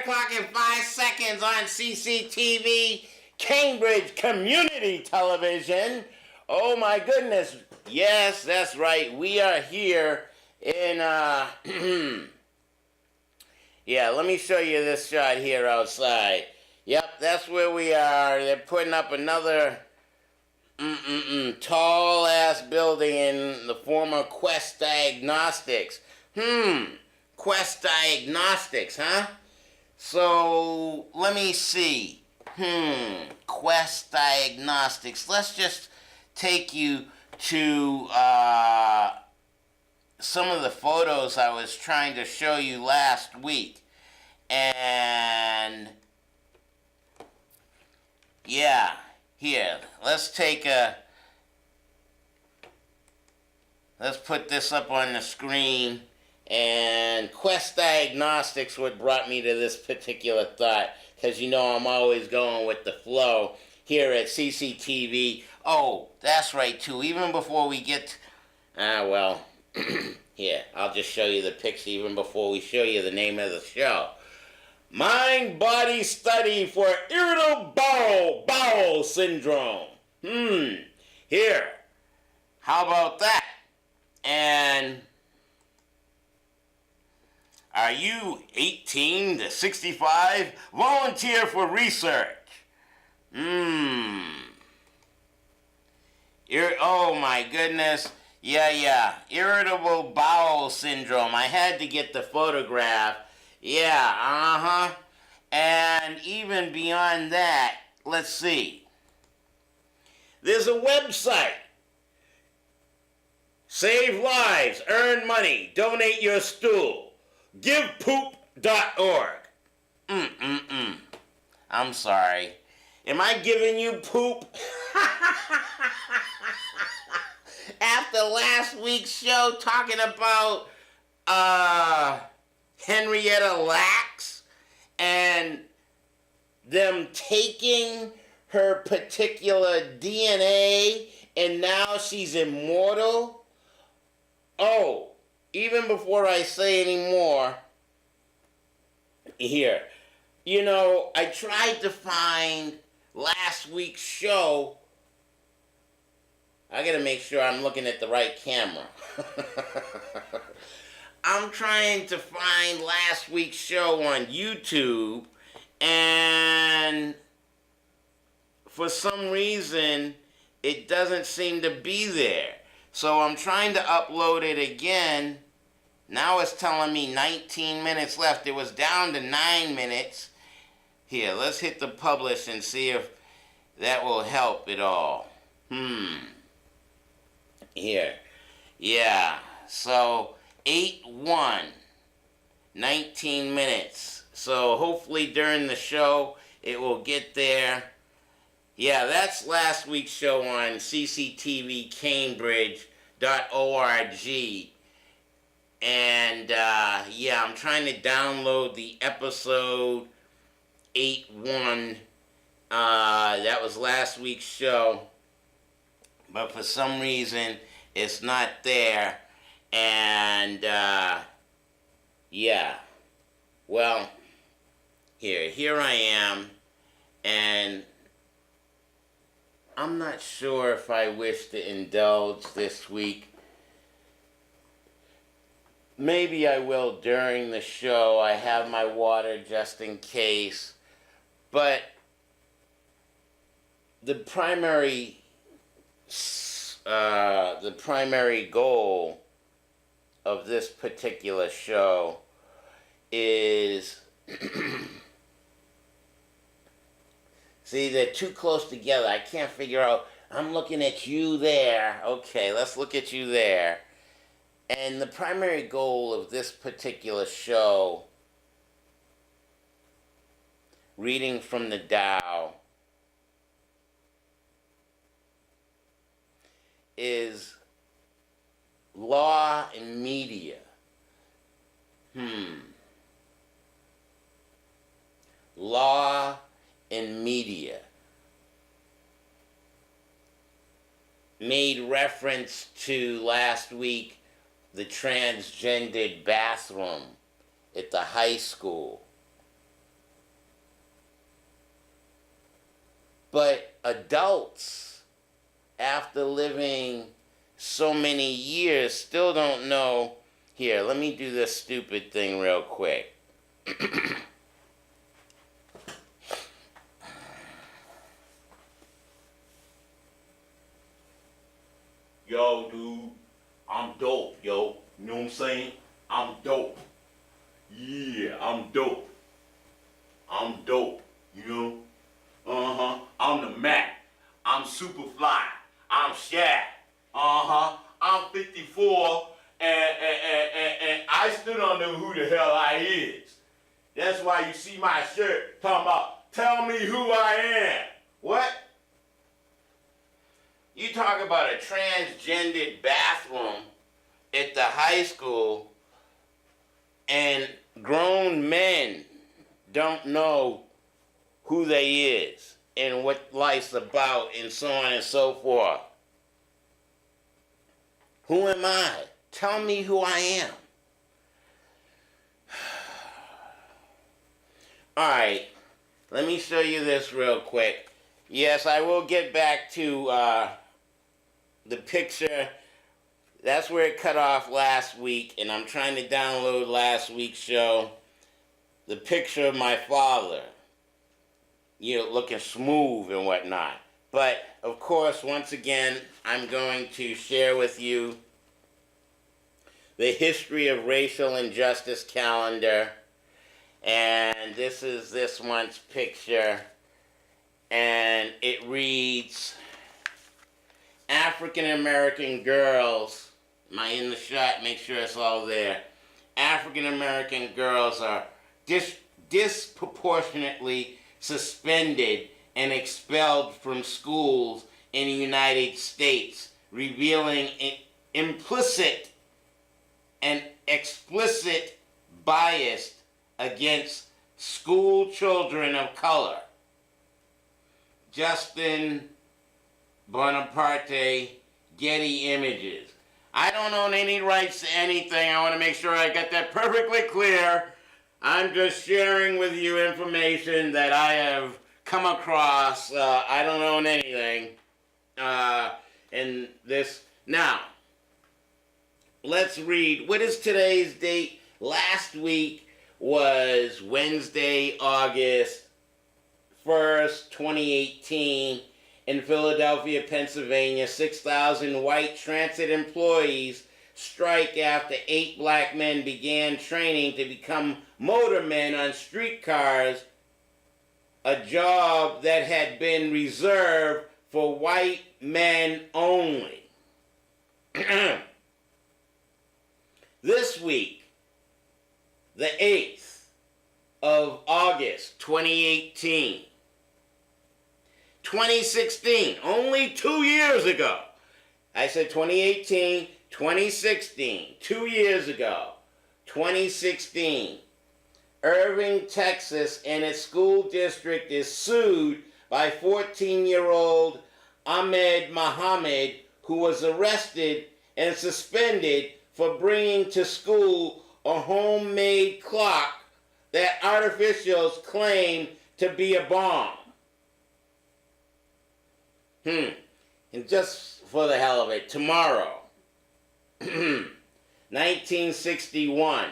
o'clock and 5 seconds on CCTV, Cambridge Community Television. Oh my goodness. Yes, that's right. We are here in, yeah, let me show you this shot here outside. Yep, that's where we are. They're putting up another tall ass building in the former Quest Diagnostics. Quest Diagnostics, huh? So let me see. Quest Diagnostics. Let's just take you to some of the photos I was trying to show you last week. And yeah, here, let's put this up on the screen. And Quest Diagnostics what brought me to this particular thought, because you know I'm always going with the flow here at CCTV. Oh, that's right too. Even before we get, well, here, I'll just show you the picture even before we show you the name of the show. Mind-Body Study for Irritable Bowel Syndrome. Here, how about that? And are you 18 to 65? Volunteer for research. Oh my goodness. Yeah. Irritable bowel syndrome. I had to get the photograph. Yeah, And even beyond that, let's see. There's a website. Save lives, earn money, donate your stool. GivePoop.org. I'm sorry. Am I giving you poop? After last week's show talking about Henrietta Lacks and them taking her particular DNA and now she's immortal? Oh, even before I say any more, here, you know, I tried to find last week's show. I gotta make sure I'm looking at the right camera. I'm trying to find last week's show on YouTube, and for some reason, it doesn't seem to be there. So I'm trying to upload it again. Now it's telling me 19 minutes left. It was down to 9 minutes. Here, let's hit the publish and see if that will help at all. Here. Yeah. So 8-1. 19 minutes. So hopefully during the show it will get there. Yeah, that's last week's show on cctvcambridge.org. And, yeah, I'm trying to download the episode 8-1. That was last week's show. But for some reason, it's not there. And, yeah. Well, here I am. And I'm not sure if I wish to indulge this week. Maybe I will during the show. I have my water just in case. But the primary goal of this particular show is see, they're too close together. I can't figure out. I'm looking at you there. Okay, let's look at you there. And the primary goal of this particular show, reading from the Tao, is law and media. Law and media. Made reference to last week the transgendered bathroom at the high school. But adults, after living so many years, still don't know. Here, let me do this stupid thing real quick. Yo, dude, I'm dope, yo. You know what I'm saying? I'm dope. Yeah, I'm dope. I'm dope, you know? Uh-huh. I'm the Mac. I'm super fly. I'm Shaq. Uh-huh. I'm 54, and I still don't know who the hell I is. That's why you see my shirt talking about, tell me who I am. What? You talk about a transgendered bathroom at the high school, and grown men don't know who they is and what life's about and so on and so forth. Who am I? Tell me who I am. Alright, let me show you this real quick. Yes, I will get back to the picture. That's where it cut off last week, and I'm trying to download last week's show. The picture of my father, you know, looking smooth and whatnot. But, of course, once again, I'm going to share with you the History of Racial Injustice calendar. And this is this month's picture. And it reads, African American girls, am I in the shot? Make sure it's all there. African American girls are disproportionately suspended and expelled from schools in the United States, revealing implicit and explicit bias against school children of color. Justin Bonaparte, Getty Images. I don't own any rights to anything. I want to make sure I got that perfectly clear. I'm just sharing with you information that I have come across. I don't own anything. And this. Now, let's read. What is today's date? Last week was Wednesday, August 1st, 2018. In Philadelphia, Pennsylvania, 6,000 white transit employees strike after 8 black men began training to become motormen on streetcars, a job that had been reserved for white men only. This week, the 8th of August, 2018, 2016, only 2 years ago. I said 2018, 2016, 2 years ago, 2016. Irving, Texas, and its school district is sued by 14-year-old Ahmed Mohammed, who was arrested and suspended for bringing to school a homemade clock that artificials claim to be a bomb. And just for the hell of it, tomorrow, 1961,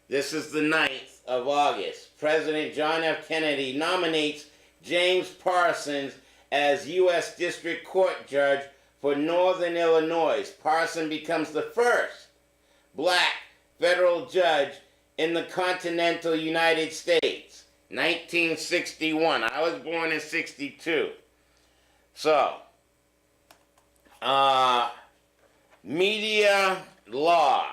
this is the 9th of August, President John F. Kennedy nominates James Parsons as U.S. District Court Judge for Northern Illinois. Parsons becomes the first black federal judge in the continental United States. 1961. I was born in 62. So, media law.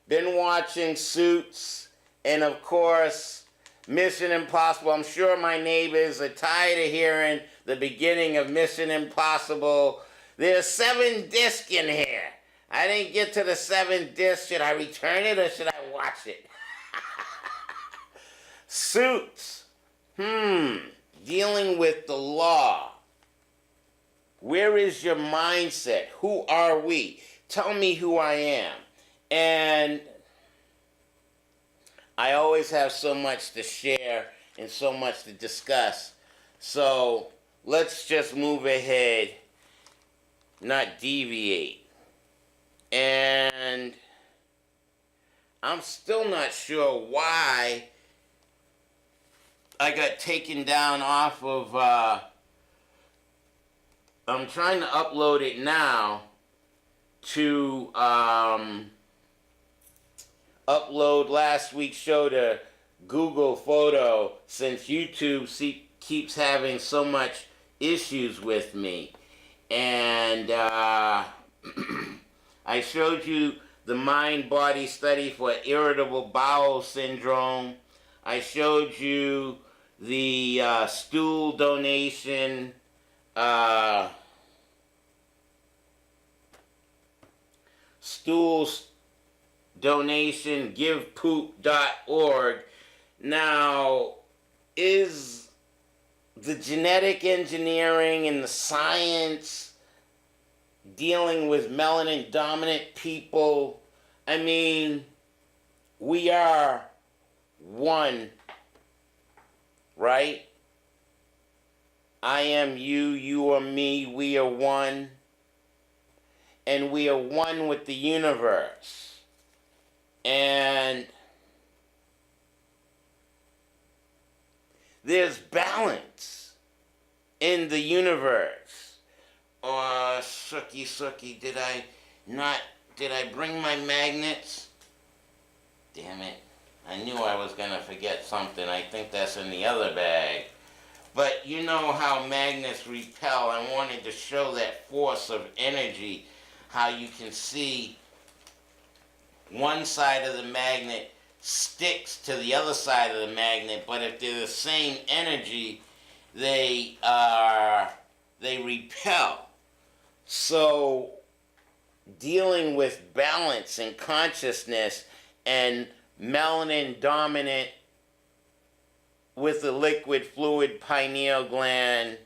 Been watching Suits and, of course, Mission Impossible. I'm sure my neighbors are tired of hearing the beginning of Mission Impossible. There's 7 discs in here. I didn't get to the 7th disc. Should I return it or should I watch it? Suits. Dealing with the law. Where is your mindset? Who are we? Tell me who I am. And I always have so much to share and so much to discuss. So let's just move ahead, not deviate. And I'm still not sure why I got taken down off of, I'm trying to upload it now to upload last week's show to Google Photo, since YouTube keeps having so much issues with me. And I showed you the mind-body study for irritable bowel syndrome. I showed you the stool donation, stools donation, givepoop.org. Now, is the genetic engineering and the science dealing with melanin dominant people? I mean, we are one, right? I am you, you are me, we are one. And we are one with the universe. And there's balance in the universe. Oh, Sookie, did I bring my magnets? Damn it. I knew I was going to forget something. I think that's in the other bag. But you know how magnets repel. I wanted to show that force of energy, how you can see one side of the magnet sticks to the other side of the magnet, but if they're the same energy, they repel. So dealing with balance and consciousness and melanin dominant with the liquid fluid pineal gland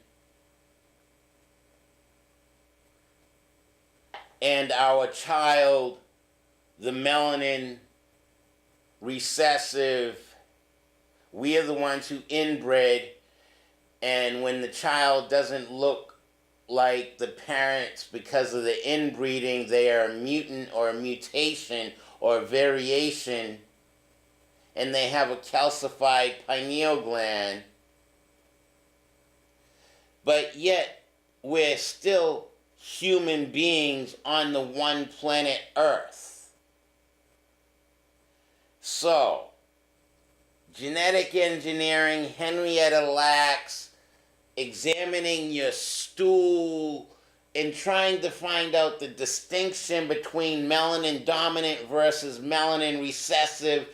and our child, the melanin recessive, we are the ones who inbred, and when the child doesn't look like the parents because of the inbreeding, they are a mutant or a mutation or a variation, and they have a calcified pineal gland, but yet we're still human beings on the one planet Earth. So, genetic engineering, Henrietta Lacks, examining your stool and trying to find out the distinction between melanin dominant versus melanin recessive,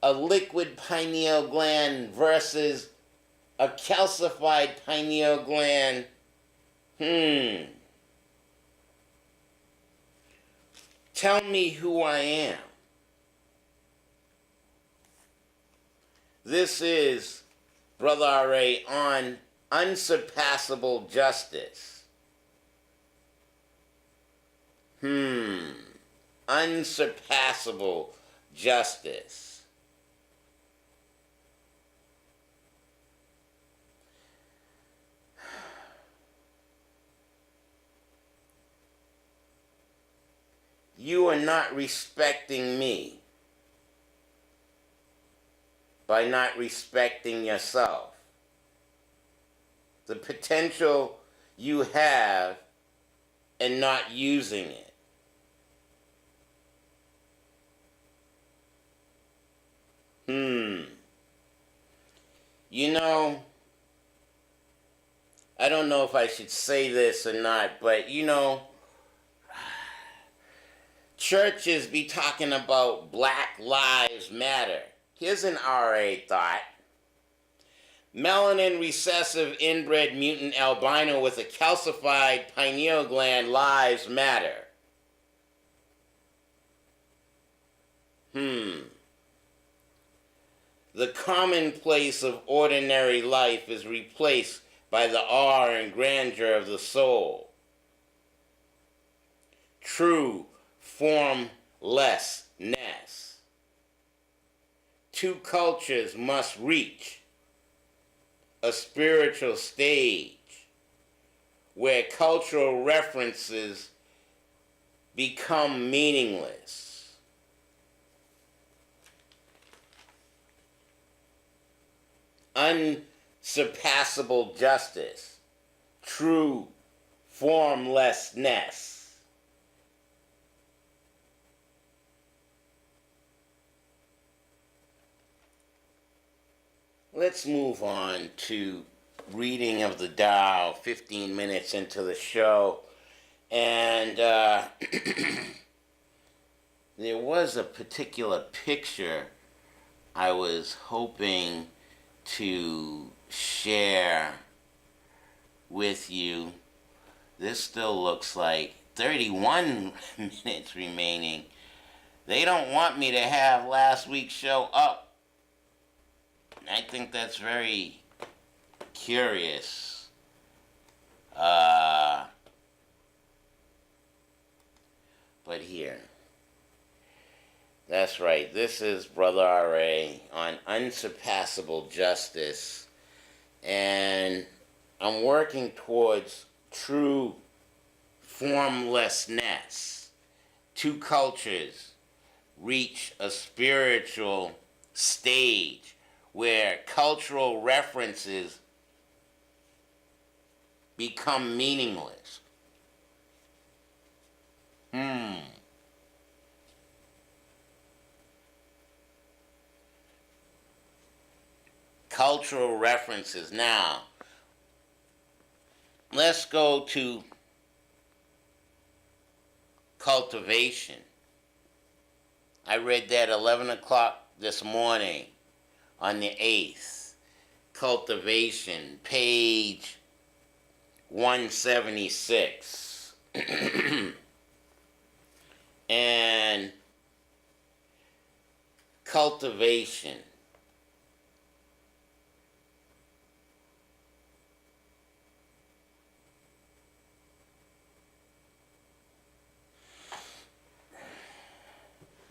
a liquid pineal gland versus a calcified pineal gland. Tell me who I am. This is Brother R.A. on unsurpassable justice. Unsurpassable justice. You are not respecting me by not respecting yourself. The potential you have and not using it. You know, I don't know if I should say this or not, but you know, churches be talking about Black Lives Matter. Here's an RA thought. Melanin recessive inbred mutant albino with a calcified pineal gland lives matter. The commonplace of ordinary life is replaced by the awe and grandeur of the soul. True formlessness. Two cultures must reach. a spiritual stage where cultural references become meaningless. Unsurpassable justice, true formlessness. Let's move on to reading of the Tao, 15 minutes into the show. And there was a particular picture I was hoping to share with you. This still looks like 31 minutes remaining. They don't want me to have last week's show up. I think that's very curious. But here. That's right. This is Brother R.A. on Unsurpassable Justice. And I'm working towards true formlessness. Two cultures reach a spiritual stage where cultural references become meaningless. Cultural references. Now, let's go to cultivation. I read that 11 o'clock this morning on the 8th. Cultivation, page 176. And cultivation.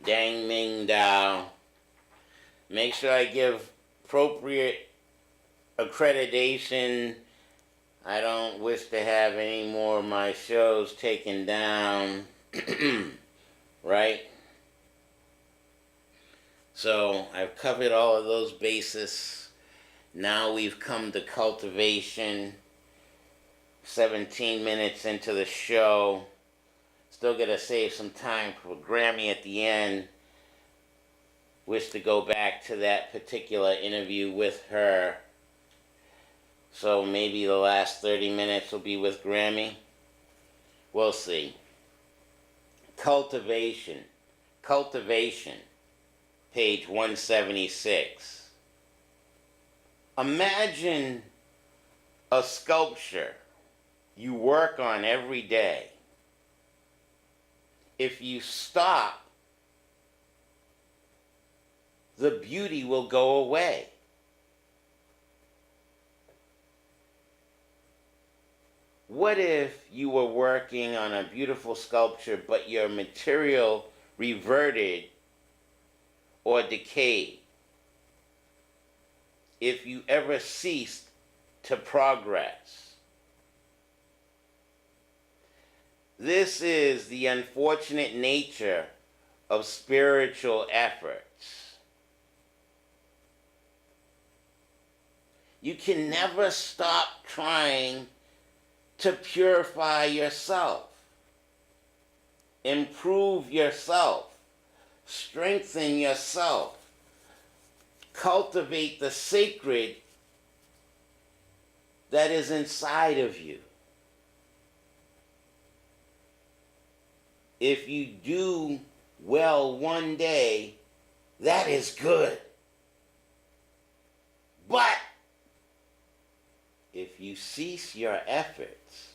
Dang Ming Dao. Make sure I give appropriate accreditation. I don't wish to have any more of my shows taken down. Right? So I've covered all of those bases. Now we've come to cultivation. 17 minutes into the show. Still got to save some time for Grammie at the end. Wish to go back to that particular interview with her. So maybe the last 30 minutes will be with Grammie. We'll see. Cultivation. Cultivation. Page 176. Imagine a sculpture you work on every day. If you stop, the beauty will go away. What if you were working on a beautiful sculpture, but your material reverted or decayed? If you ever ceased to progress? This is the unfortunate nature of spiritual efforts. You can never stop trying to purify yourself, improve yourself, strengthen yourself, cultivate the sacred that is inside of you. If you do well one day, that is good. But if you cease your efforts,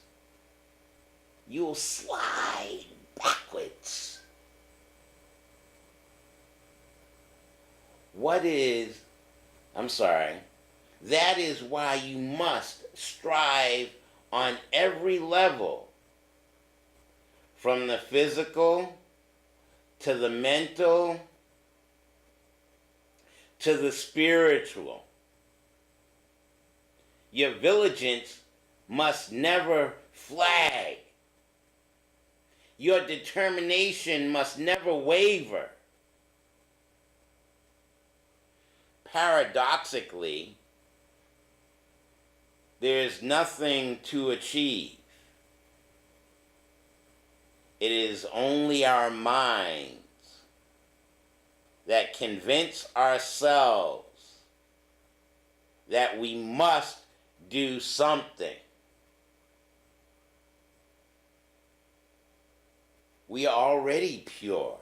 you'll slide backwards. That is why you must strive on every level, from the physical to the mental to the spiritual. Your vigilance must never flag. Your determination must never waver. Paradoxically, there is nothing to achieve. It is only our minds that convince ourselves that we must do something. We are already pure,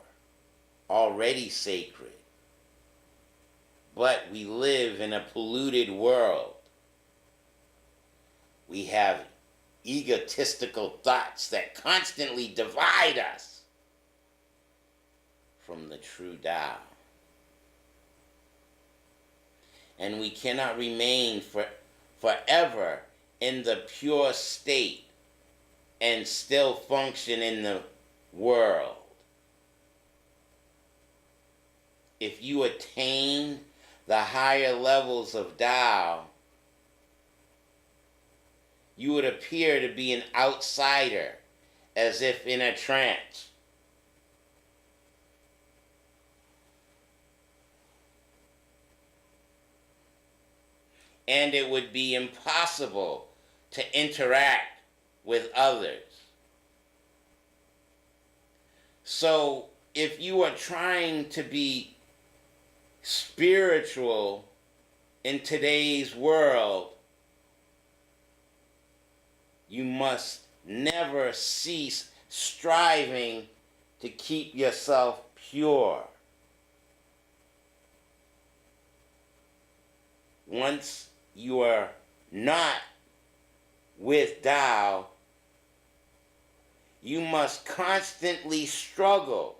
already sacred, but we live in a polluted world. We have egotistical thoughts that constantly divide us from the true Tao. And we cannot remain forever in the pure state and still function in the world. If you attain the higher levels of Tao, you would appear to be an outsider, as if in a trance. And it would be impossible to interact with others. So, if you are trying to be spiritual in today's world, you must never cease striving to keep yourself pure. Once you are not with Tao, you must constantly struggle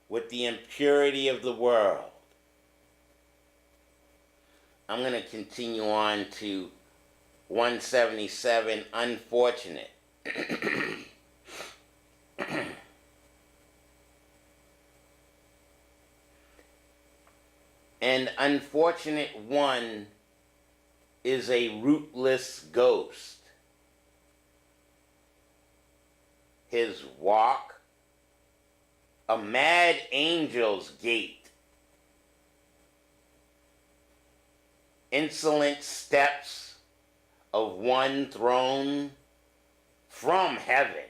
with the impurity of the world. I'm going to continue on to 177, unfortunate. An unfortunate one is a rootless ghost. His walk, a mad angel's gait. Insolent steps of one thrown from heaven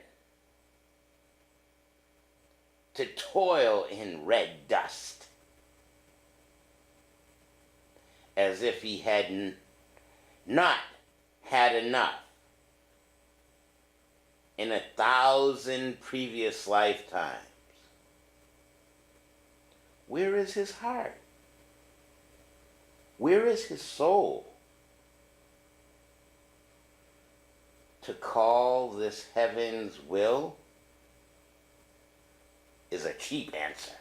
to toil in red dust, as if he had not had enough in 1,000 previous lifetimes. Where is his heart? Where is his soul? To call this heaven's will is a cheap answer.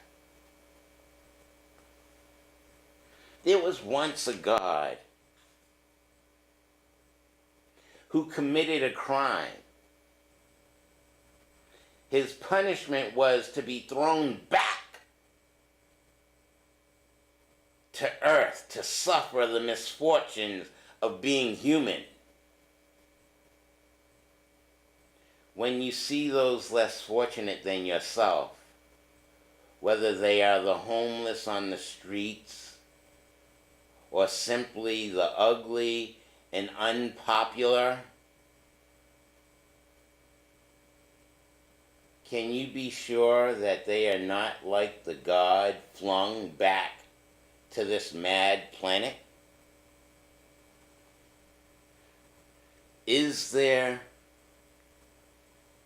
There was once a God who committed a crime. His punishment was to be thrown back to earth to suffer the misfortunes of being human. When you see those less fortunate than yourself, whether they are the homeless on the streets or simply the ugly and unpopular, can you be sure that they are not like the God flung back to this mad planet? Is their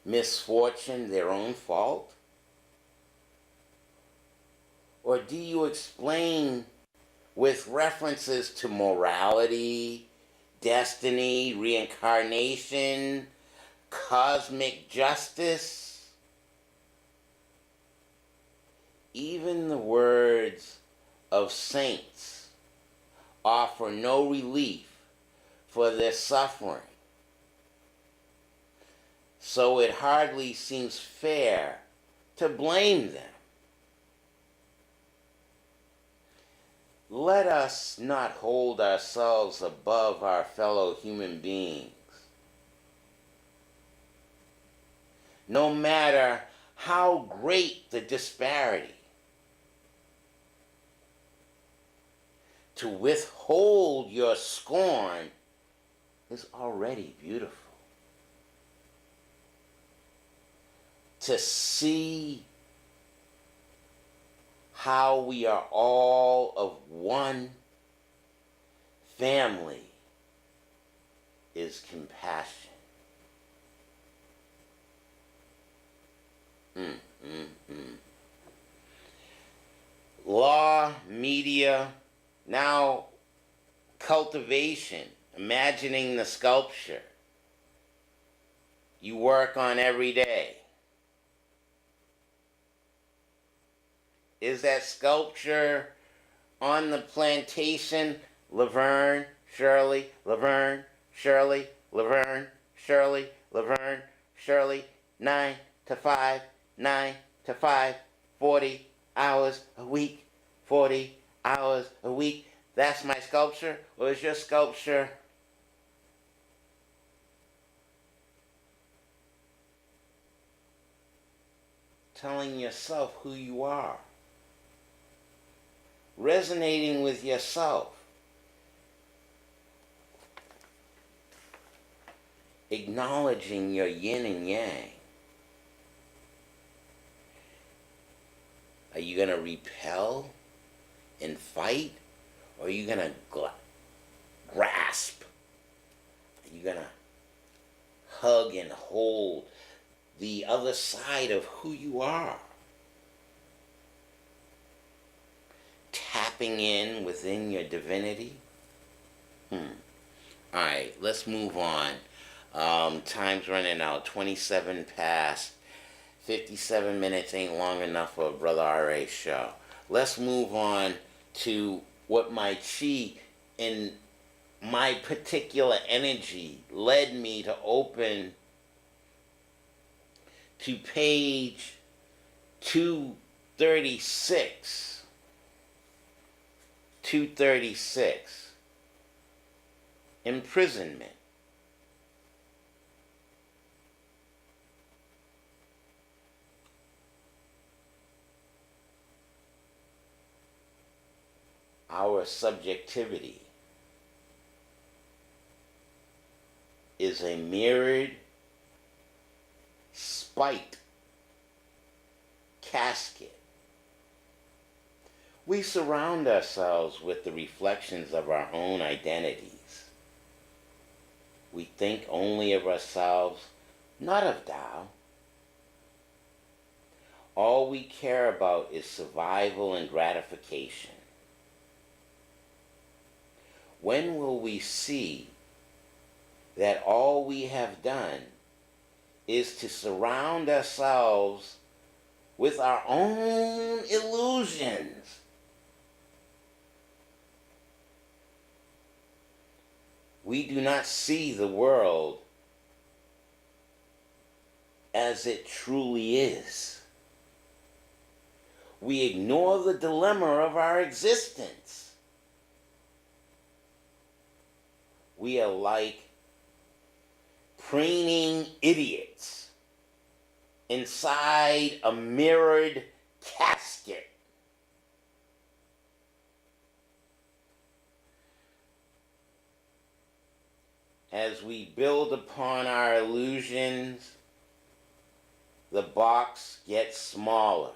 misfortune their own fault? Or do you explain with references to morality, destiny, reincarnation, cosmic justice? Even the words of saints offer no relief for their suffering. So it hardly seems fair to blame them. let us not hold ourselves above our fellow human beings, no matter how great the disparity. To withhold your scorn is already beautiful. To see how we are all of one family is compassion. Law, media, now cultivation, imagining the sculpture you work on every day. Is that sculpture on the plantation Laverne, Shirley, Laverne, Shirley, Laverne, Shirley, Laverne, Shirley, 9 to 5, 9 to 5, 40 hours a week, 40 hours a week? That's my sculpture? Or is your sculpture telling yourself who you are? Resonating with yourself. Acknowledging your yin and yang. Are you going to repel and fight? Or are you going to grasp? Are you going to hug and hold the other side of who you are? Tapping in within your divinity? Alright, let's move on. Time's running out. 27 past. 57 minutes ain't long enough for a Brother R.A. show. Let's move on to what my chi and my particular energy led me to open to page 236. 236. Imprisonment. Our subjectivity is a mirrored, spiked casket. We surround ourselves with the reflections of our own identities. We think only of ourselves, not of Tao. All we care about is survival and gratification. When will we see that all we have done is to surround ourselves with our own illusions? We do not see the world as it truly is. We ignore the dilemma of our existence. We are like preening idiots inside a mirrored casket. As we build upon our illusions, the box gets smaller.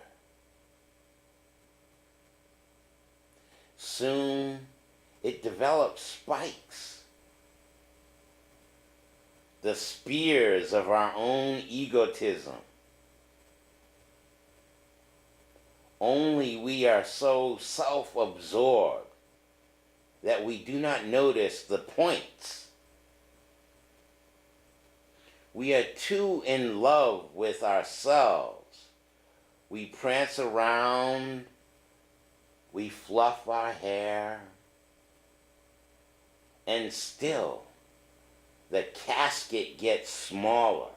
Soon, it develops spikes. The spears of our own egotism. Only we are so self-absorbed that we do not notice the points. We are too in love with ourselves. We prance around, we fluff our hair, and still the casket gets smaller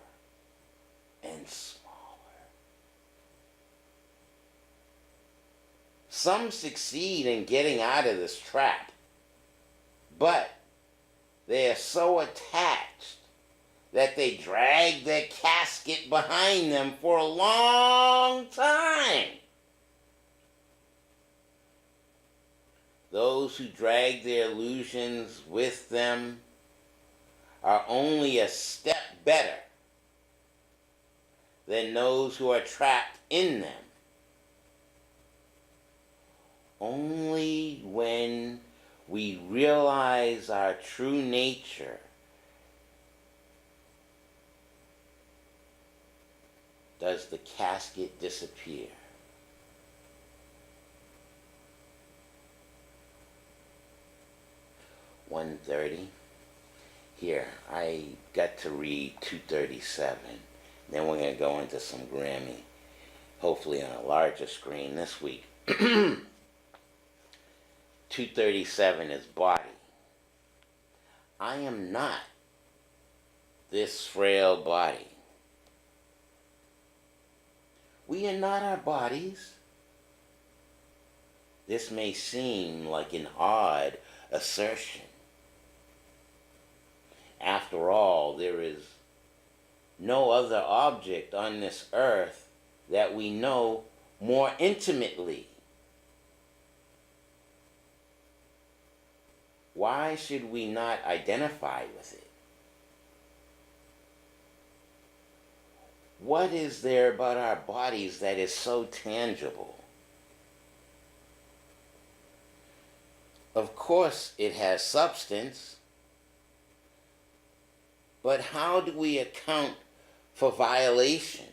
and smaller. Some succeed in getting out of this trap, but they are so attached that they drag their casket behind them for a long time. Those who drag their illusions with them are only a step better than those who are trapped in them. Only when we realize our true nature does the casket disappear. $130. Here, I got to read 237. Then we're going to go into some Grammie, hopefully on a larger screen this week. 237 is body. I am not this frail body. We are not our bodies. This may seem like an odd assertion. After all, there is no other object on this earth that we know more intimately. Why should we not identify with it? What is there about our bodies that is so tangible? Of course, it has substance, but how do we account for violation?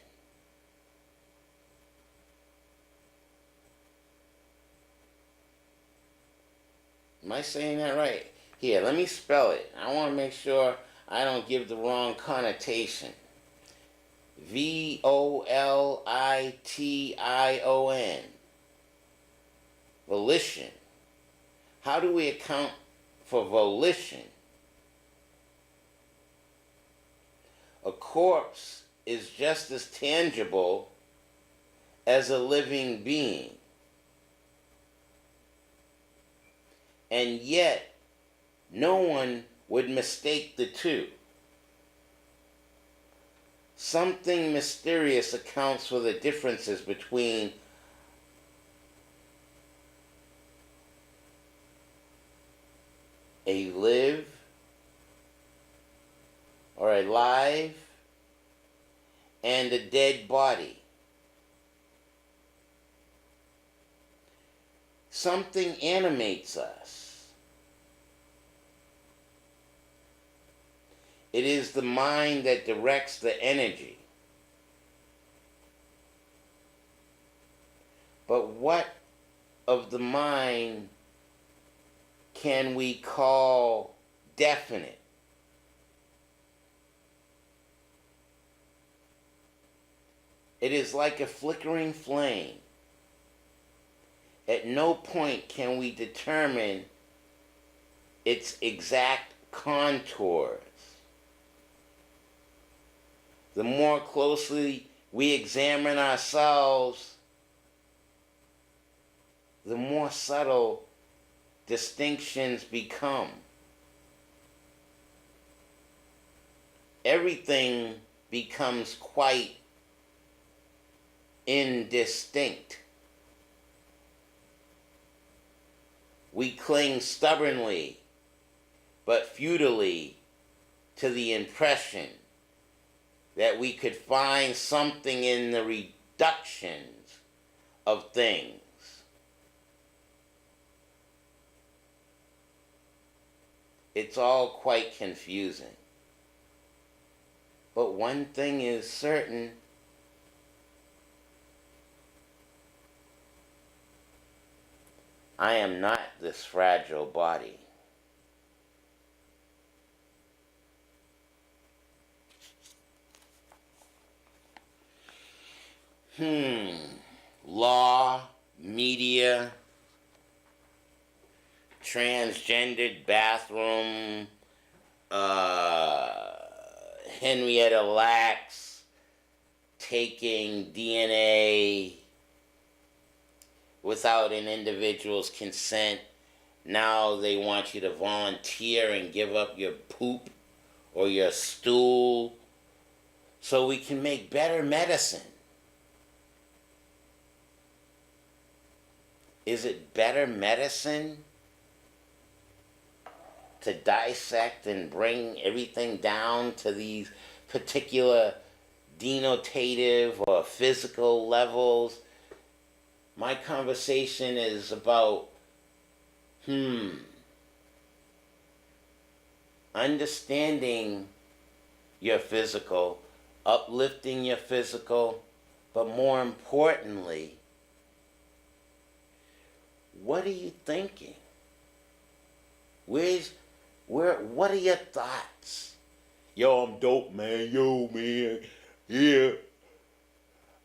Am I saying that right? Here, let me spell it. I want to make sure I don't give the wrong connotation. Volition. Volition. How do we account for volition? A corpse is just as tangible as a living being. And yet, no one would mistake the two. Something mysterious accounts for the differences between a live or alive and a dead body. Something animates us. It is the mind that directs the energy. But what of the mind can we call definite? It is like a flickering flame. At no point can we determine its exact contours. The more closely we examine ourselves, the more subtle distinctions become. Everything becomes quite indistinct. We cling stubbornly but futilely to the impression that we could find something in the reductions of things. It's all quite confusing. But one thing is certain. I am not this fragile body. Law, media, transgendered bathroom, Henrietta Lacks taking DNA, without an individual's consent. Now they want you to volunteer and give up your poop or your stool so we can make better medicine. Is it better medicine to dissect and bring everything down to these particular denotative or physical levels? My conversation is about understanding your physical, uplifting your physical, but more importantly, what are you thinking? What are your thoughts? Yo, I'm dope, man. Yo, man. Yeah.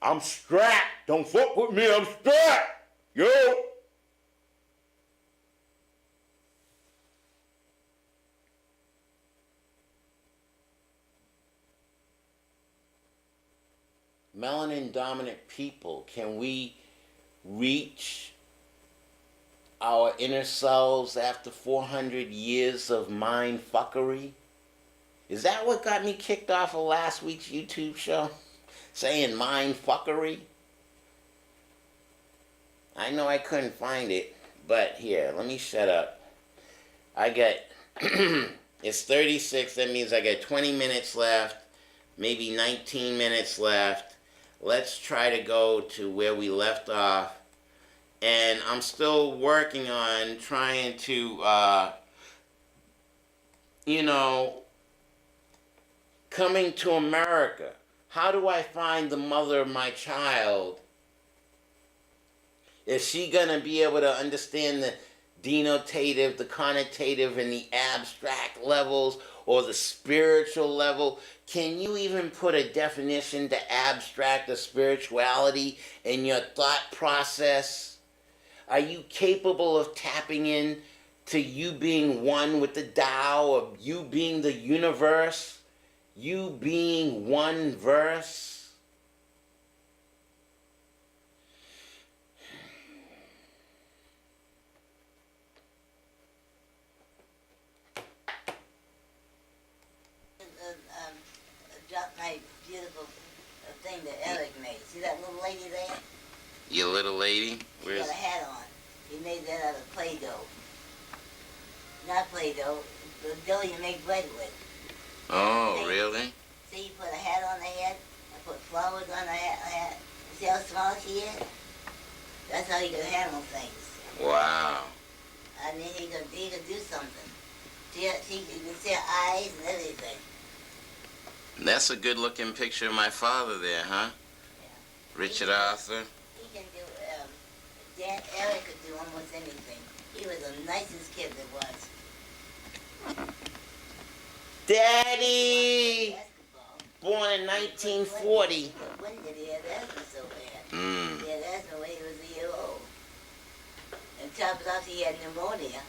I'm strapped. Don't fuck with me. I'm strapped. Yo. Melanin dominant people, can we reach our inner selves after 400 years of mind fuckery? Is that what got me kicked off of last week's YouTube show? Saying mind fuckery? I know I couldn't find it, but here, let me shut up. I got, it's 36, that means I got 20 minutes left, maybe 19 minutes left. Let's try to go to where we left off. And I'm still working on trying to, coming to America. How do I find the mother of my child? Is she going to be able to understand the denotative, the connotative, and the abstract levels, or the spiritual level? Can you even put a definition to abstract or spirituality in your thought process? Are you capable of tapping in to you being one with the Tao, or you being the universe, you being one verse? Drop my beautiful thing that Eric made. See that little lady there? Your little lady? She got a hat on. He made that out of Play-Doh. Not Play-Doh, the dough you make bread with. Oh, really? See, you put a hat on the head, and put flowers on the hat. See how small she is? That's how you can handle things. Wow. I mean, he could do something. See, you can see her eyes and everything. That's a good-looking picture of my father there, huh? Yeah. Richard Arthur. He can do, Eric could do almost anything. He was the nicest kid there was. Daddy! Basketball. Born in 1940. When did he have asthma so bad? Mm. He had asthma when he was a year old. And top it off, he had pneumonia.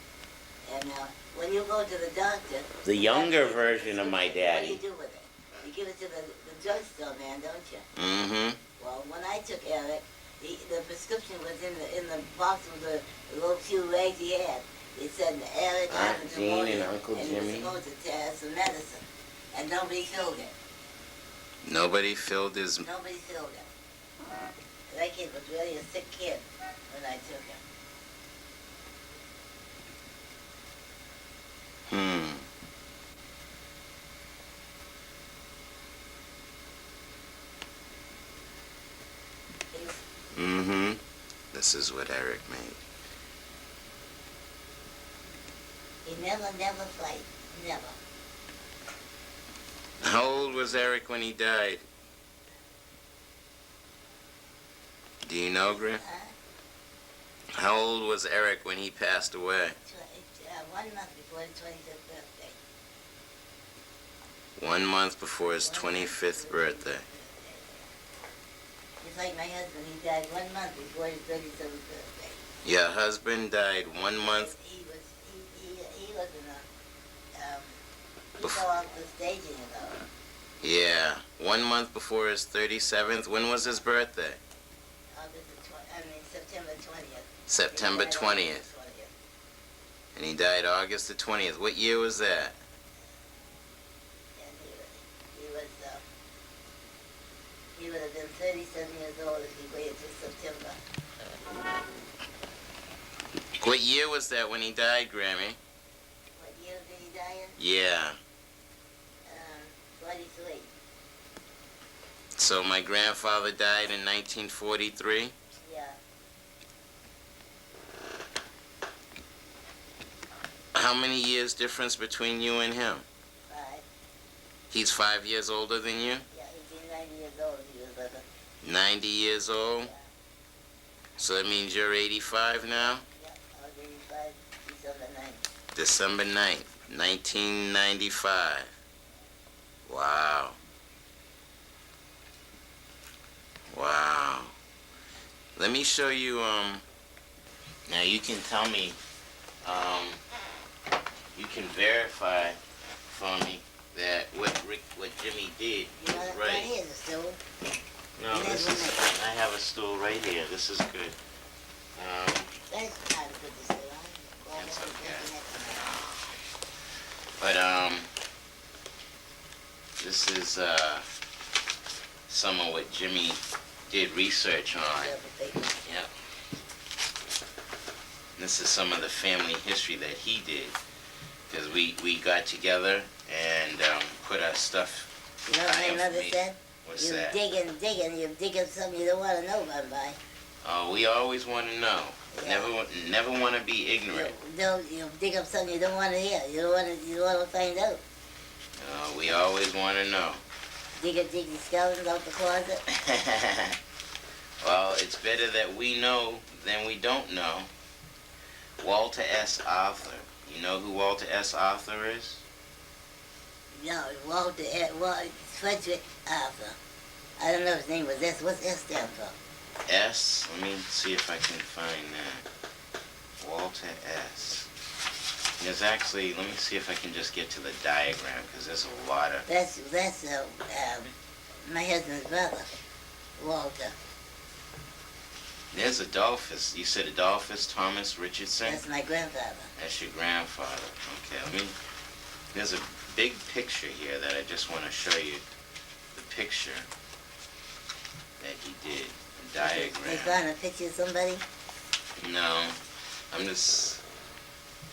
And when you go to the doctor... The younger version of my What do daddy. you do with it? You give it to the drugstore man, don't you? Mm-hmm. Well, when I took Eric, the prescription was in the box with the little few rags he had. It said Eric Aunt had Jean pneumonia, and Uncle and Jimmy. he was supposed to have some medicine. And nobody filled it. Nobody filled his... Nobody filled it. That kid was really a sick kid when I took him. Mm-hmm. This is what Eric made. He never fight. Never. How old was Eric when he died? Do you know, Grim? Huh? How old was Eric when he passed away? 1 month before his 25th birthday. 1 month before his 25th birthday. Just like my husband, he died 1 month before his 37th birthday. Your husband died 1 month... He was in a, he fell off the staging, you know. Yeah, 1 month before his 37th. When was his birthday? September 20th. September 20th. And he died August the 20th. What year was that? And he would have been 37 years old if he waited till September. What year was that when he died, Grammie? What year did he die in? Yeah. 43. So my grandfather died in 1943? Yeah. How many years difference between you and him? 5. He's 5 years older than you? Yeah, he'd be 90 years old if he was living. 90 years old? Yeah. So that means you're 85 now? Yeah, I was 85, December 9th. December 9th, 1995. Wow. Wow. Let me show you, now you can tell me, you can verify for me that what Jimmy did You was know, right. right here's a stool. No, this is, I have a stool right here. This is good. That's not a good stool. That's okay. But, this is, some of what Jimmy did research on. Yep. This is some of the family history that he did. Because we got together and put our stuff. You know what my mother said? What's You're that? digging, you're digging something you don't want to know about, by. Oh, we always want to know. Yeah. Never want to be ignorant. You dig up something you don't want to hear. You don't want to find out. We always want to know. Dig the skeletons out the closet. Well, it's better that we know than we don't know. Walter S. Arthur. You know who Walter S. Arthur is? No, Frederick Arthur. I don't know if his name was S. What's S stand for? S? Let me see if I can find that. Walter S. There's actually, let me see if I can just get to the diagram, because there's a lot of... That's my husband's brother, Walter. There's Adolphus. You said Adolphus Thomas Richardson? That's my grandfather. That's your grandfather. Okay, there's a big picture here that I just want to show you. The picture that he did. The diagram. They found a picture of somebody? No.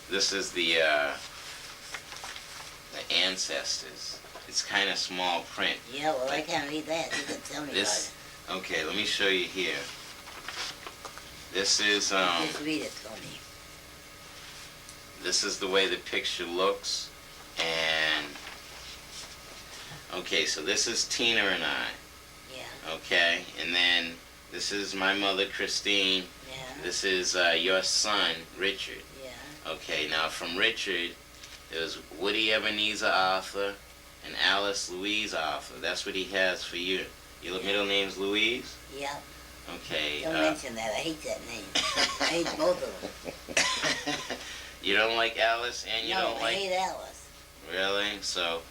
This is the ancestors. It's kind of small print. Yeah, well, I can't read that. You can tell me about it. Okay, let me show you here. This is, Just read it for me. This is the way the picture looks. And, okay, so this is Tina and I. Yeah. Okay, and then this is my mother, Christine. Yeah. This is your son, Richard. Yeah. Okay, now from Richard, there's Woody Ebenezer Arthur and Alice Louise Arthur. That's what he has for you. Your middle name's Louise? Yeah. Okay. Don't mention that. I hate that name. I hate both of them. You don't like Alice and you don't like... I hate Alice. Really? So,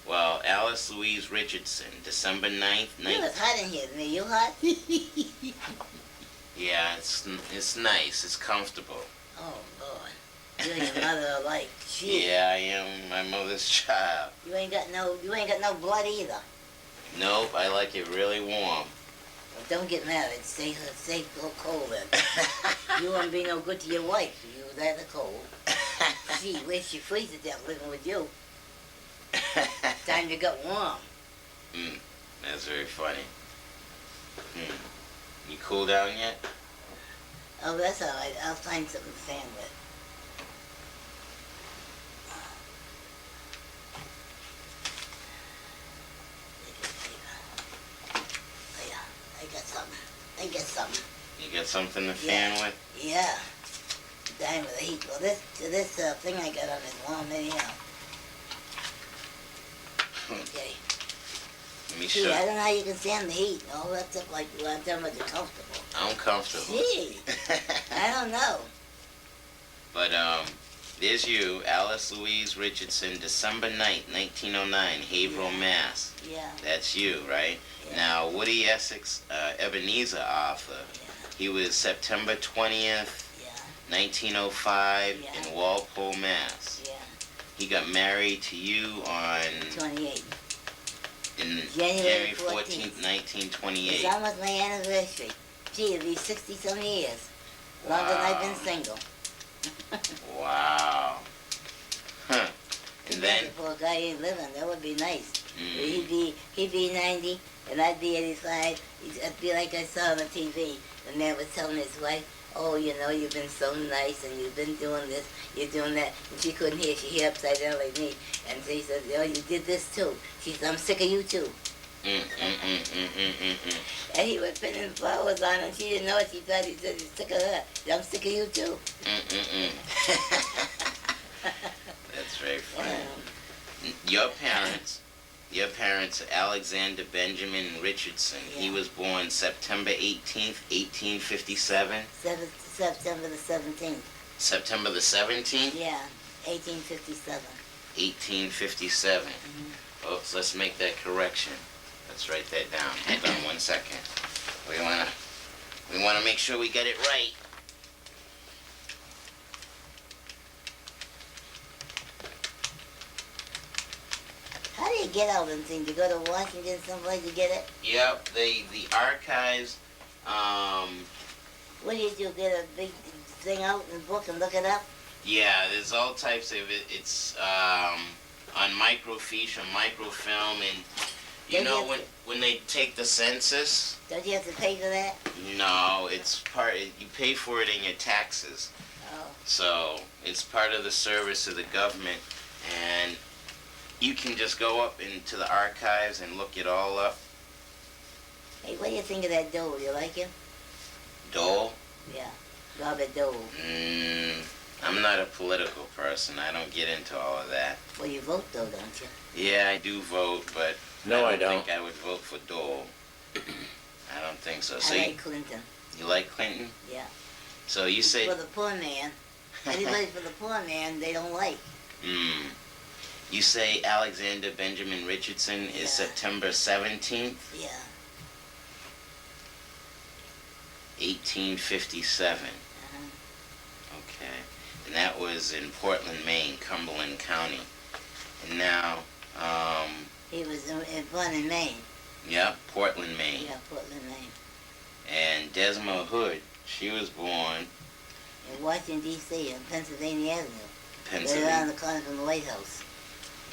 well, Alice Louise Richardson, December 9th. It's hot in here. Are you hot? Yeah, it's nice. It's comfortable. Oh, Lord. You and your mother are like, shit. Yeah, I am my mother's child. You ain't got no blood either. Nope, I like it really warm. Well, don't get married. Stay cold then. You won't be no good to your wife. You that cold. Gee, where's she freeze to death living with you? Time you got warm. That's very funny. You cool down yet? Oh, that's all right. I'll find something to fan with. Oh, yeah. I got something. You got something to fan with? Yeah. Dying with the heat. Well, this thing I got on is warm anyhow. Okay. Let me See, show I you. don't know how you can stand the heat and all that stuff like you. I'm talking about the comfortable. I'm comfortable. Gee, I don't know. But, there's you, Alice Louise Richardson, December 9th, 1909, Haverhill, Mass. Yeah. That's you, right? Yeah. Now, Woody Essex, Ebenezer Arthur, Yeah. he was September 20th, Yeah. 1905 Yeah. in Walpole, Mass. Yeah, He got married to you on 28. in January January 14th, 1928. It's almost my anniversary. Gee, it'll be 60-some years. Longer than I've been single. Wow. Huh. And then, For a guy ain't living, that would be nice. mm, He'd be 90, and I'd be 85. It'd be like I saw on the TV. The man was telling his wife, "Oh, you know, you've been so nice, and you've been doing this, you're doing that." And she couldn't hear. She hear upside down like me. And she said, "Oh, you did this too." She said, "I'm sick of you too." And he was putting flowers on, and she didn't know it. She thought he said he's sick of her. I'm sick of you too. That's very funny. Your parents, Alexander Benjamin Richardson. He Yeah. was born September 18th, 1857. September the 17th. September the 17th, Yeah, 1857. 1857. Oh, so let's make that correction. Let's write that down. Hang on one second. We wanna make sure we get it right. How do you get all them things? You go to Washington someplace to get it? Yep, the archives. What do? Get a big thing out in the book and look it up? Yeah, there's all types of it. It's on microfiche or microfilm, and you Don't know you have when they take the census. Don't you have to pay for that? No, it's part. You pay for it in your taxes, Oh, so it's part of the service of the government, and you can just go up into the archives and look it all up. hey, what do you think of that Dole? You like him? Dole? Yeah, Robert Dole. I'm not a political person. I don't get into all of that. Well, you vote though, don't you? Yeah, I do vote, but No, I I don't don't. think I would vote for Dole. I don't think so. So I like Clinton. you like Clinton? Yeah. So you say, For the poor man. Anybody for the poor man, they don't like. you say Alexander Benjamin Richardson Yeah. is September 17th, Yeah. 1857. Uh-huh. Okay. And that was in Portland, Maine, Cumberland County. And now, He was born in Maine. yeah, Portland, Maine. Yeah, Portland, Maine. And Desmond Hood, she was born In Washington, D.C., on Pennsylvania Avenue. Right Pennsylvania, around the corner from the White House.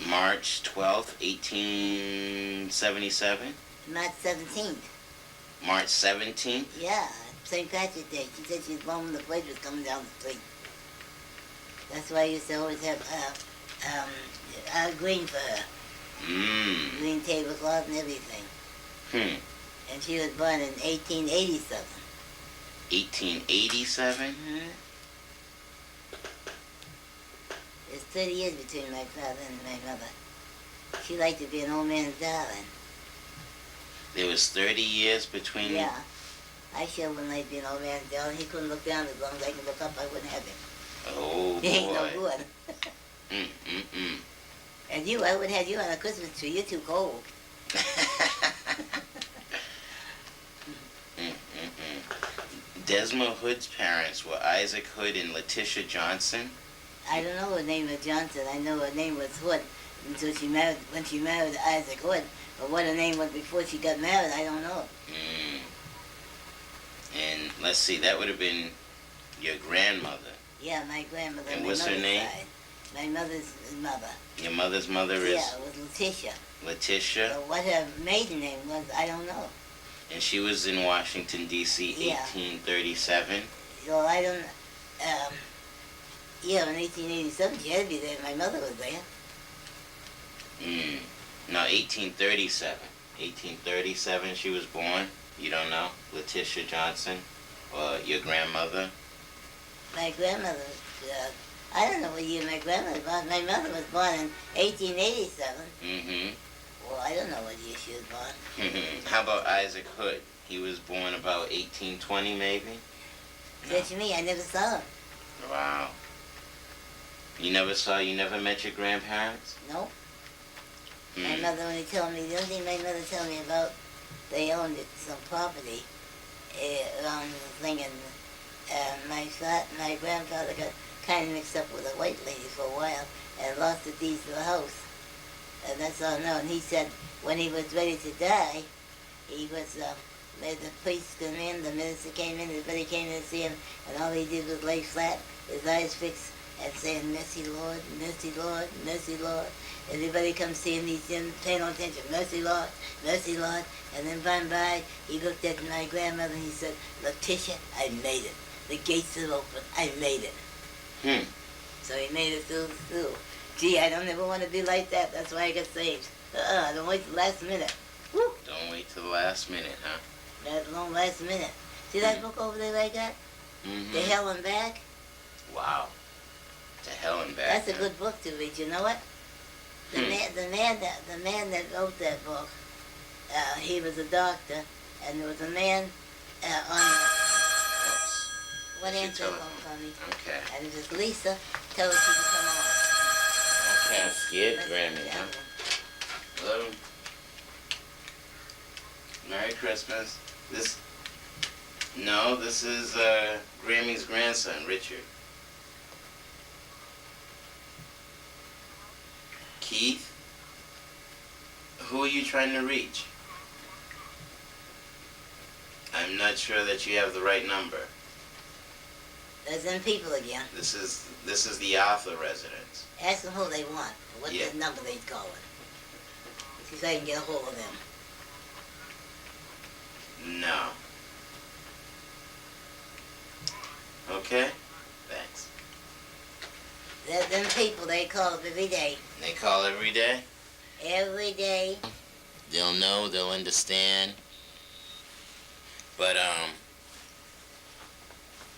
March 12th, 1877. March 17th. March 17th. Yeah, St. Patrick's Day. She said she was born when the plane was coming down the street. That's why I used to always have green for her. Green tablecloth and everything. And she was born in 1887. 1887? There's 30 years between my father and my mother. She liked to be an old man's darling. There was 30 years between. Yeah. I sure wouldn't like to be an old man's darling. He couldn't look down as long as I could look up. I wouldn't have him. Oh, He ain't no boy. good. Mm-mm-mm. And you, I would have you on a Christmas tree. You're too cold. Desmond Hood's parents were Isaac Hood and Letitia Johnson. I don't know her name was Johnson. I know her name was Hood until she married, when she married Isaac Hood. But what her name was before she got married, I don't know. And let's see, that would have been your grandmother. Yeah, my grandmother. And my what's her mother's name? side. My mother's mother. Your mother's mother is Yeah, it was Letitia. Letitia, But what her maiden name was, I don't know. and she was in Washington, D.C., Yeah. 1837. So I don't. Yeah, in 1887 she had to be there. My mother was there. No, 1837. 1837 she was born. You don't know? Letitia Johnson? Or your grandmother? My grandmother. I don't know what year my grandmother was born. My mother was born in 1887. Well, I don't know what year she was born. How about Isaac Hood? He was born about 1820 maybe? That's me. I never saw him. Wow. You never met your grandparents? Nope. My mother only told me, the only thing my mother told me about, they owned some property around the thing, and And my grandfather got kind of mixed up with a white lady for a while and lost the deeds to the house. And that's all I know. And he said when he was ready to die, he was, the priest came in, the minister came in, everybody came in to see him, and all he did was lay flat, his eyes fixed, and saying, mercy Lord, mercy Lord, mercy Lord. Everybody comes see him, he's paying no attention, mercy Lord, and then by and by, he looked at my grandmother and he said, Letitia, I made it. The gates are open, I made it. So he made it through. Gee, I don't ever want to be like that, that's why I got saved. Don't wait till the last minute. Woo. Don't wait till the last minute, huh? That long last minute. See that book over there I got? To Hell and Back? Wow. To Hell and Back. That's a good book to read, you know what? The man that wrote that book, he was a doctor, and there was a man on what answer phone for me. Okay. And it was Lisa. Tell her she can come on. Okay, I'm scared, Grammie, huh? Hello. Merry Christmas. This is Grammie's grandson, Richard. Keith? Who are you trying to reach? I'm not sure that you have the right number. There's them people again. This is the Arthur residence. Ask them who they want, what Yeah. the number they call it. See if I can get a hold of them. No. Okay? Thanks. There's them people, they call up every day. They call every day? Every day. They'll know, they'll understand. But,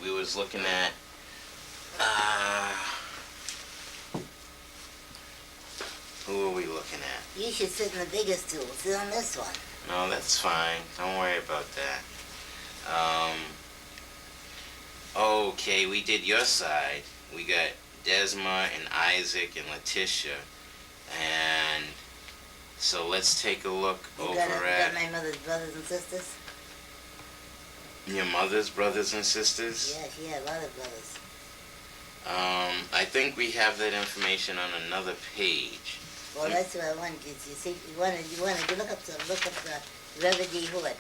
we was looking at, who are we looking at? You should sit in the biggest stool. Sit on this one. No, that's fine. Don't worry about that. Okay, we did your side. We got Desma and Isaac and Letitia. And so let's take a look over got my mother's brothers and sisters? your mother's brothers and sisters. Yeah, she had a lot of brothers. I think we have that information on another page. Well, that's what I wanted you to see. You wanted to look up the Reverend D. Hood.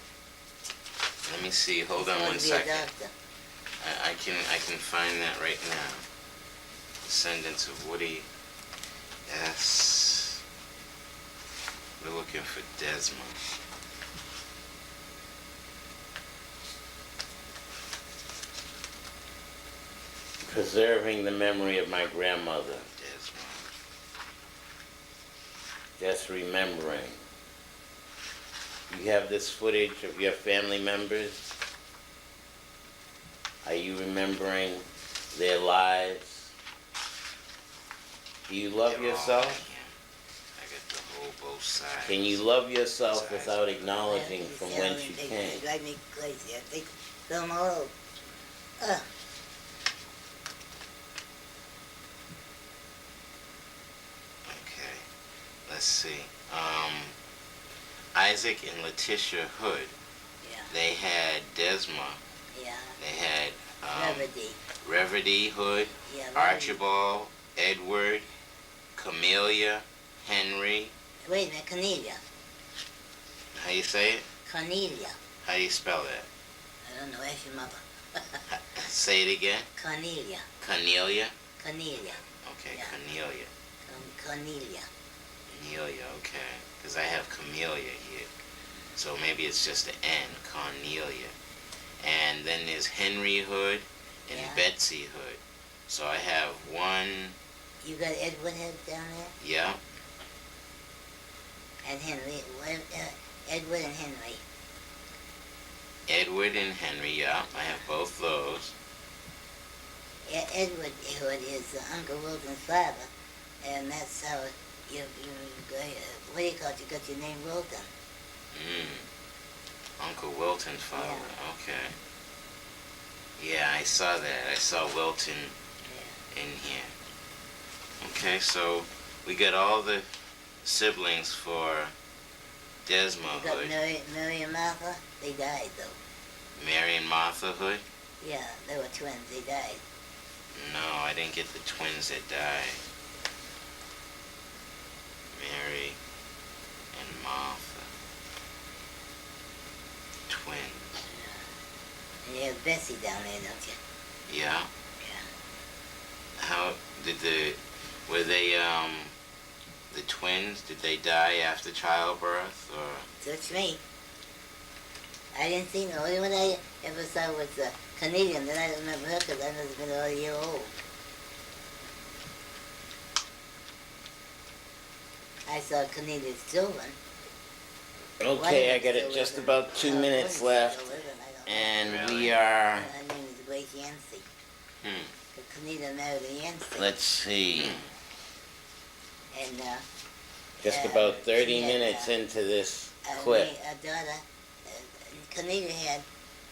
Let me see. Hold on one second. I can find that right now. Descendants of Woody. Yes. We're looking for Desmond. Preserving the memory of my grandmother. Desmond. Just remembering. You have this footage of your family members? Are you remembering their lives? Do you love yourself? I got the whole both sides. Can you love yourself without acknowledging from whence you came? They drive me crazy. I think them all. Okay. Let's see. Isaac and Letitia Hood. Yeah. They had Desma. Yeah. They had Reverdy. Hood, Yeah, Archibald, Edward, Camellia, Henry. Wait a minute, Cornelia. How you say it? Cornelia. How do you spell that? I don't know. Ask your mother. Say it again. Cornelia. Cornelia. Cornelia. Okay, Yeah. Cornelia. Cornelia. Cornelia. Okay, because I have Camellia here, so maybe it's just the N. Cornelia. And then there's Henry Hood and Yeah. Betsy Hood. So I have one. You got Edward Head down there? Yeah. And Henry. Edward and Henry. Edward and Henry. Yeah, I have both those. Edward Hood is Uncle Wilton's father, and that's how you what do you call it? You got your name Wilton. Uncle Wilton's father. Yeah. Okay. Yeah, I saw that. I saw Wilton in here. Okay, so we got all the siblings for Desma You got Hood. Mary and Martha. They died though. Mary and Martha Hood. Yeah, they were twins. They died. No, I didn't get the twins that died. Mary and Martha. Twins. And you have Bessie down there, don't you? Yeah. Yeah. How did were they the twins? Did they die after childbirth or? Search me. I didn't see no. The only one I ever saw was Canadian. Then I don't remember her because I must have been about a year old. I saw Canadian's children. Okay, I got it. Just about 2 minutes left, and we are. Her name is Grace Yancey. Canadian married a Yancey. Let's see. And Just about 30 she had, minutes into this clip. A daughter. Canadian had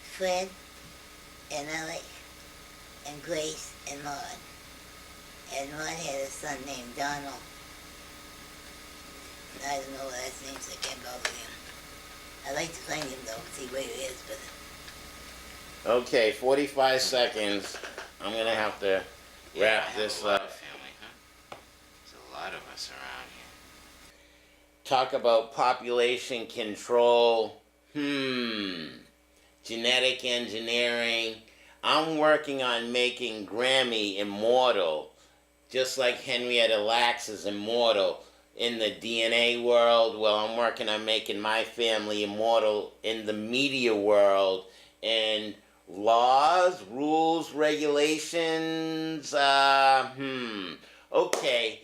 Fred and Alec and Grace and Maud. And Maud had a son named Donald. I don't know what last name, so I can't bother him. I'd like to find him though, see where he is, but Okay, 45 seconds. I'm gonna have to wrap this up. Family, huh? There's a lot of us around here. Talk about population control. Genetic engineering. I'm working on making Grammie immortal, just like Henrietta Lacks is immortal in the DNA world. Well, I'm working on making my family immortal in the media world. And laws, rules, regulations, okay.